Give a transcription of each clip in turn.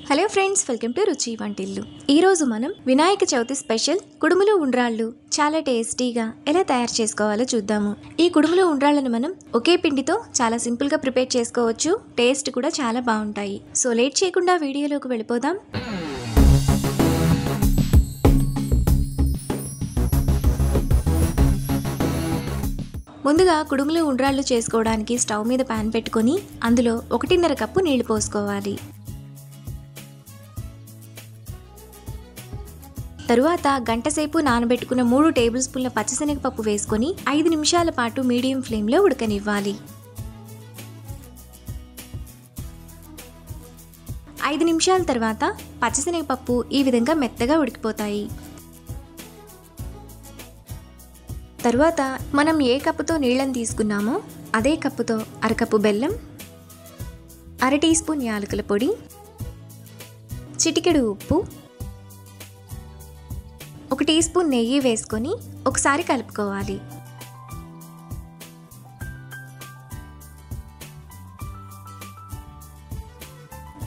Hello friends, welcome to రుచి వంటిల్లు. ఈరోజు మనం వినాయక చవితి స్పెషల్ కుడుములు ఉండ్రాళ్ళు చాలా టేస్టీగా ఎలా తయారు చేసుకోవాలో చూద్దాము. ఈ కుడుములు ఉండ్రాళ్ళను మనం ఒకే పిండితో చాలా సింపుల్గా ప్రిపేర్ చేసుకోవచ్చు. టేస్ట్ కూడా చాలా బాగుంటాయి. సో లేట్ చేయకుండా వీడియోలోకి వెళ్ళిపోదాం. ముందుగా కుడుములు ఉండ్రాళ్ళు చేసుకోవడానికి స్టవ్ మీద పాన్ పెట్టుకొని అందులో 1.5 కప్పు నీళ్లు పోసుకోవాలి. తరువాత గంటసేపు నానబెట్టుకున్న 3 టేబుల్ స్పూన్ల పచ్చిశనగపప్పు వేసుకొని 5 నిమిషాల పాటు మీడియం ఫ్లేమ్లో ఉడకనివ్వాలి. 5 నిమిషాల తర్వాత పచ్చిశనగపప్పు ఈ విధంగా మెత్తగా ఉడికిపోతాయి. తరువాత మనం ఏ కప్పుతో నీళ్ళని తీసుకున్నామో అదే కప్పుతో అరకప్పు బెల్లం, 1/2 టీ స్పూన్ యాలకుల పొడి, చిటికెడు ఉప్పు, 1 టీ స్పూన్ నెయ్యి వేసుకొని ఒకసారి కలుపుకోవాలి.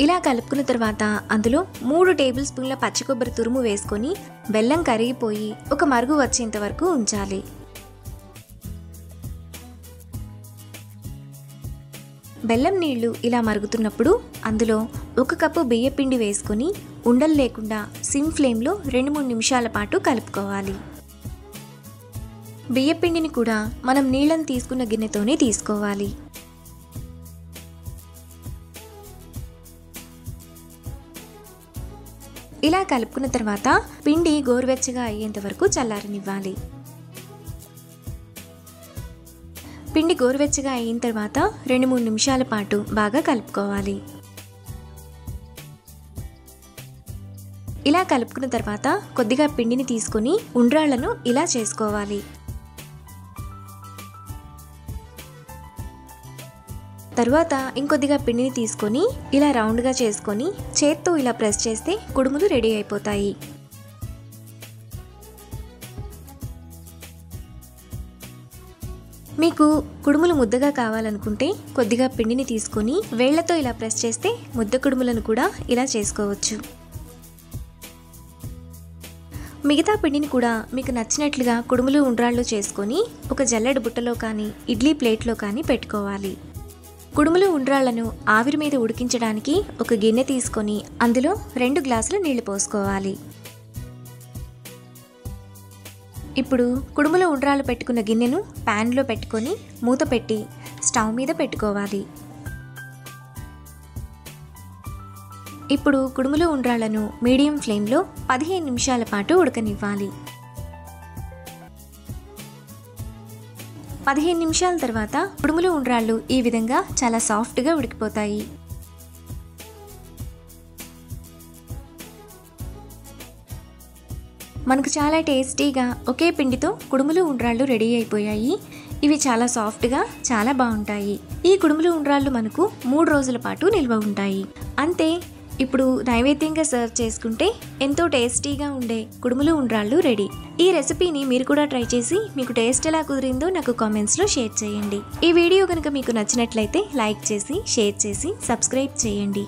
ఇలా కలుపుకున్న తర్వాత అందులో 3 టేబుల్ స్పూన్ల పచ్చి కొబ్బరి తురుము వేసుకొని బెల్లం కరిగిపోయి ఒక మరుగు వచ్చేంత వరకు ఉంచాలి. బెల్లం నీళ్లు ఇలా మరుగుతున్నప్పుడు అందులో 1 కప్పు బియ్యపిండి వేసుకొని ఉండలు లేకుండా సిమ్ ఫ్లేమ్లో 2-3 నిమిషాల పాటు కలుపుకోవాలి. బియ్యపిండిని కూడా మనం నీళ్ళని తీసుకున్న గిన్నెతోనే తీసుకోవాలి. ఇలా కలుపుకున్న తర్వాత పిండి గోరువెచ్చగా అయ్యేంత వరకు చల్లారనివ్వాలి. పిండి గోరువెచ్చగా అయిన తర్వాత 2-3 నిమిషాల పాటు బాగా కలుపుకోవాలి. ఇలా కలుపుకున్న తర్వాత కొద్దిగా పిండిని తీసుకొని ఉండ్రాళ్లను ఇలా చేసుకోవాలి. తరువాత ఇంకొద్దిగా పిండిని తీసుకొని ఇలా రౌండ్గా చేసుకొని చేత్తో ఇలా ప్రెస్ చేస్తే కుడుములు రెడీ అయిపోతాయి. మీకు కుడుములు ముద్దగా కావాలనుకుంటే కొద్దిగా పిండిని తీసుకొని వేళ్లతో ఇలా ప్రెస్ చేస్తే ముద్ద కుడుములను కూడా ఇలా చేసుకోవచ్చు. మిగతా పిండిని కూడా మీకు నచ్చినట్లుగా కుడుములు ఉండ్రాళ్ళు చేసుకొని ఒక జల్లెడ బుట్టలో కానీ ఇడ్లీ ప్లేట్లో కానీ పెట్టుకోవాలి. కుడుములు ఉండ్రాళ్లను ఆవిరి మీద ఉడికించడానికి ఒక గిన్నె తీసుకొని అందులో 2 గ్లాసుల నీళ్లు పోసుకోవాలి. ఇప్పుడు కుడుములు ఉండ్రాళ్ళు పెట్టుకున్న గిన్నెను ప్యాన్లో పెట్టుకొని మూత పెట్టి స్టవ్ మీద పెట్టుకోవాలి. ఇప్పుడు కుడుములు ఉండ్రాళ్లను మీడియం ఫ్లేమ్లో 15 నిమిషాల పాటు ఉడకనివ్వాలి. 15 నిమిషాల తర్వాత కుడుములు ఉండ్రాళ్ళు ఈ విధంగా చాలా సాఫ్ట్గా ఉడికిపోతాయి. మనకు చాలా టేస్టీగా ఒకే పిండితో కుడుములు ఉండ్రాళ్ళు రెడీ అయిపోయాయి. ఇవి చాలా సాఫ్ట్గా చాలా బాగుంటాయి. ఈ కుడుములు ఉండ్రాళ్ళు మనకు 3 రోజుల పాటు నిల్వ ఉంటాయి. అంతే, ఇప్పుడు నైవేద్యంగా సర్వ్ చేసుకుంటే ఎంతో టేస్టీగా ఉండే కుడుములు ఉండ్రాళ్ళు రెడీ. ఈ రెసిపీని మీరు కూడా ట్రై చేసి మీకు టేస్ట్ ఎలా కుదిరిందో నాకు కామెంట్స్లో షేర్ చేయండి. ఈ వీడియో కనుక మీకు నచ్చినట్లయితే లైక్ చేసి షేర్ చేసి సబ్స్క్రైబ్ చేయండి.